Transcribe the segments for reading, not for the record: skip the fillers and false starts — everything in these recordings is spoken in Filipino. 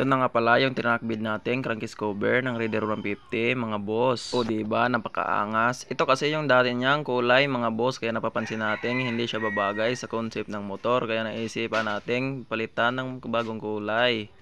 Ito na nga pala yung tinakbid natin crankcase cover ng Raider 150 mga boss. O diba, napakaangas. Ito kasi yung dati niyang kulay mga boss, kaya napapansin natin hindi siya babagay sa concept ng motor, kaya naisipan natin palitan ng bagong kulay.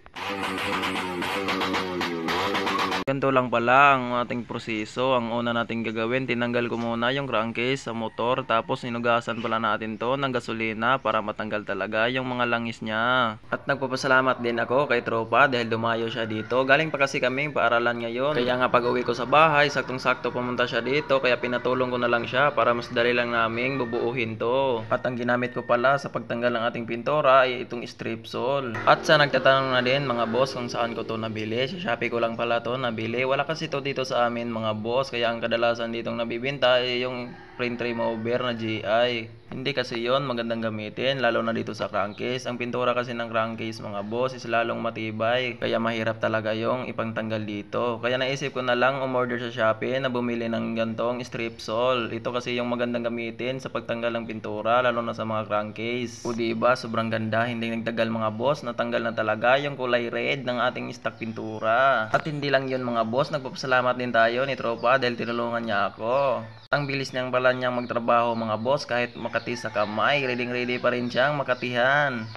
Ganito lang pala ang ating proseso. Ang una nating gagawin, tinanggal ko muna yung crankcase sa motor, tapos sinugasan pala natin to ng gasolina para matanggal talaga yung mga langis niya. At nagpapasalamat din ako kay tropa dahil dumayo siya dito. Galing pa kasi kaming paaralan ngayon, kaya nga pag uwi ko sa bahay, saktong sakto pumunta siya dito, kaya pinatulong ko na lang siya para mas dali lang naming bubuuhin to. At ang ginamit ko pala sa pagtanggal ng ating pintura ay itong strip saw. At sa nagtatanong na din mga boss kung saan ko to nabili, sa Shopee ko lang pala to nabili. Wala kasi to dito sa amin mga boss, kaya ang kadalasan ditong nabibenta ay yung print remover na GI. Hindi kasi yon magandang gamitin, lalo na dito sa crankcase. Ang pintura kasi ng crankcase mga boss is lalong matibay, kaya mahirap talaga yung ipangtanggal dito. Kaya naisip ko na lang umorder sa Shopee na bumili ng gantong strip saw. Ito kasi yung magandang gamitin sa pagtanggal ng pintura, lalo na sa mga crankcase. O diba, sobrang ganda, hindi nagtagal mga boss, natanggal na talaga yung kulay red ng ating stock pintura. At hindi lang yun mga boss, nagpapasalamat din tayo ni tropa dahil tinulungan niya ako. Ang bilis niyang pala niyang magtrabaho mga boss, kahit makati sa kamay, ready pa rin siyang makatihan.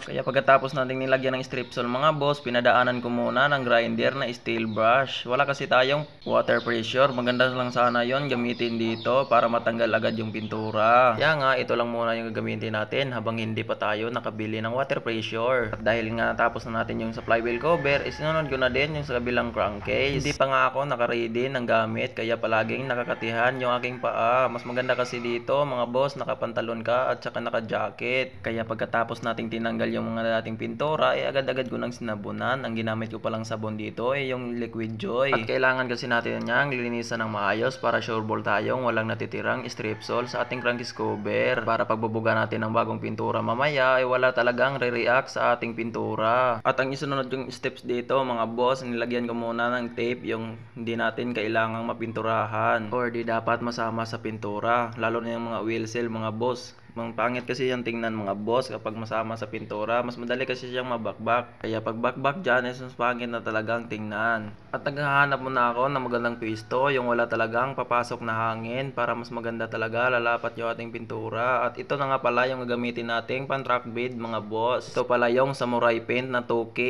Kaya pagkatapos nating nilagyan ng strip saw mga boss, pinadaanan ko muna ng grinder na steel brush. Wala kasi tayong water pressure, maganda lang sana yon gamitin dito para matanggal agad yung pintura. Kaya nga ito lang muna yung gagamitin natin habang hindi pa tayo nakabili ng water pressure. At dahil nga tapos na natin yung sa flywheel cover, isinunod ko na din yung sa kabilang crankcase. Hindi pa nga ako nakaready ng gamit, kaya palaging nakakatihan yung aking paa. Mas maganda kasi dito mga boss, nakapantalon ka at saka naka-jacket. Kaya pagkatapos nating tinanggal yung mga dating pintura, agad-agad ko nang sinabunan. Ang ginamit ko palang sabon dito ay yung Liquid Joy. At kailangan kasi natin niyang lilinisan ng maayos para sure ball tayong walang natitirang strip saw sa ating crankcase cover. Para pagbubuga natin ng bagong pintura mamaya ay wala talagang re-react sa ating pintura. At ang isunod yung steps dito mga boss, nilagyan ko muna ng tape yung hindi natin kailangang mapinturahan or di dapat masama sa pintura, lalo na yung mga wheel seal mga boss. Mang pangit kasi yung tingnan mga boss kapag masama sa pintura, mas madali kasi siyang mabakbak. Kaya pag bakbak dyan, mas pangit na talagang tingnan. At naghahanap muna ako ng magandang pwesto, yung wala talagang papasok na hangin para mas maganda talaga lalapat yung ating pintura. At ito na nga pala yung gagamitin nating pan track bed mga boss. Ito pala yung samurai paint na 2K.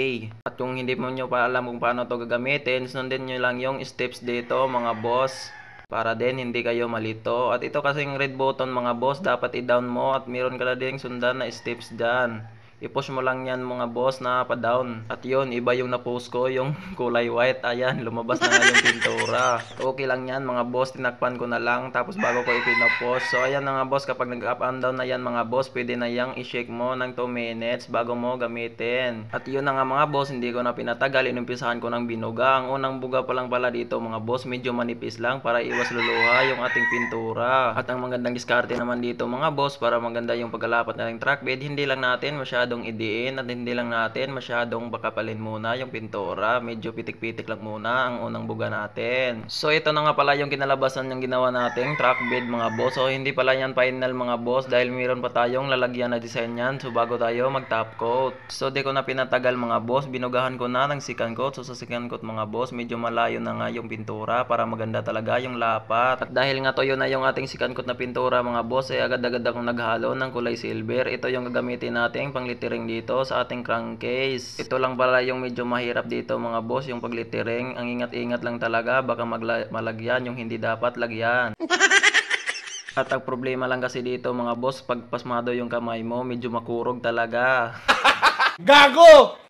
At kung hindi mo nyo pa alam kung paano to gagamitin, sundin nyo lang yung steps dito mga boss, para din hindi kayo malito. At ito kasing red button mga boss, dapat i-down mo at meron ka na din sundan na steps dyan. I-push mo lang yan mga boss na pa-down. At yun, iba yung na-post ko, yung kulay white. Ayan, lumabas na nga yung pintura. Okay lang yan mga boss, tinakpan ko na lang tapos bago ko ipinapost. So ayan na nga boss, kapag nag-up and down na yan mga boss, pwede na yang i-shake mo ng 2 minutes bago mo gamitin. At yun na nga mga boss, hindi ko na pinatagal, inumpisahan ko ng binuga. Ang unang buga pa lang pala dito mga boss, medyo manipis lang para iwas luluha yung ating pintura. At ang magandang diskarte naman dito mga boss, para maganda yung pagkalapat ng track bed, hindi lang natin masyadong idiin at hindi lang natin masyadong bakapalin muna yung pintura. Medyo pitik-pitik lang muna ang unang buga natin. So ito na nga pala yung kinalabasan ng ginawa nating track bed mga boss. So hindi pala yan final mga boss dahil mayroon pa tayong lalagyan na design yan. So bago tayo mag top coat. So di ko na pinatagal mga boss, binugahan ko na ng second coat. So sa second coat mga boss, medyo malayo na nga yung pintura para maganda talaga yung lapat. At dahil nga toyo na yung ating second coat na pintura mga boss, ay agad-agad akong naghalo ng kulay silver. Ito yung gagamitin natin pang littering dito sa ating crankcase. Ito lang pala yung medyo mahirap dito mga boss, yung pag littering. Ang ingat-ingat lang talaga, baka malagyan yung hindi dapat lagyan. At ang problema lang kasi dito mga boss, pag pasmado yung kamay mo, medyo makurog talaga. Gago!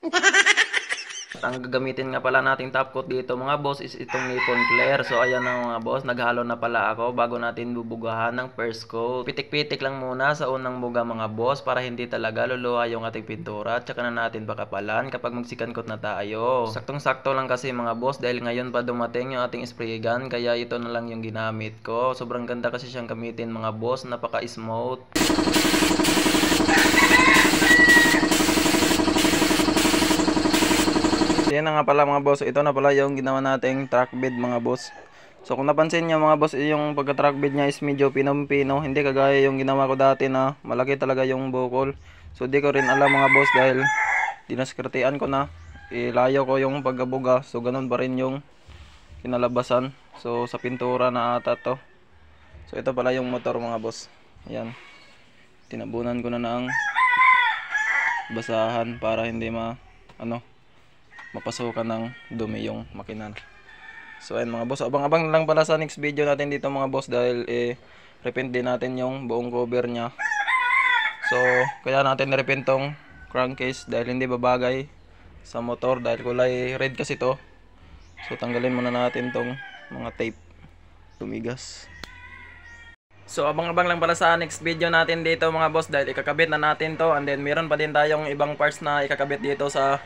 Ang gagamitin nga pala nating top coat dito mga boss is itong Nippon Clear. So ayan na mga boss, naghalo na pala ako bago natin bubugahan ng first coat. Pitik-pitik lang muna sa unang buga mga boss para hindi talaga luluha yung ating pintura, at saka na natin pakapalan kapag mag-second coat na tayo. Saktong-sakto lang kasi mga boss dahil ngayon pa dumating yung ating spray gun, kaya ito na lang yung ginamit ko. Sobrang ganda kasi siyang gamitin mga boss, napaka-smooth. Yan na nga pala mga boss, ito na pala yung ginawa nating track bed mga boss. So kung napansin nyo mga boss, yung pagka-track bed niya is medyo pinong-pino, hindi kagaya yung ginawa ko dati na malaki talaga yung bukol. So di ko rin alam mga boss dahil Tinaskertean ko na. Ilayo ko yung paggabuga. So ganun pa rin yung kinalabasan. So sa pintura na ata to. So ito pala yung motor mga boss. Ayan. Tinabunan ko na ng basahan para hindi mapasukan ng dumi yung makina. So ayun mga boss, abang-abang lang pala sa next video natin dito mga boss dahil repaint din natin yung buong cover nya. So kaya natin repaint tong crankcase dahil hindi babagay sa motor dahil kulay red kasi to. So tanggalin muna natin tong mga tape tumigas. So abang-abang lang pala sa next video natin dito mga boss dahil ikakabit na natin to, and then meron pa din tayong ibang parts na ikakabit dito sa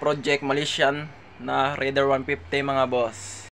Project Malaysian na Raider 150 mga boss.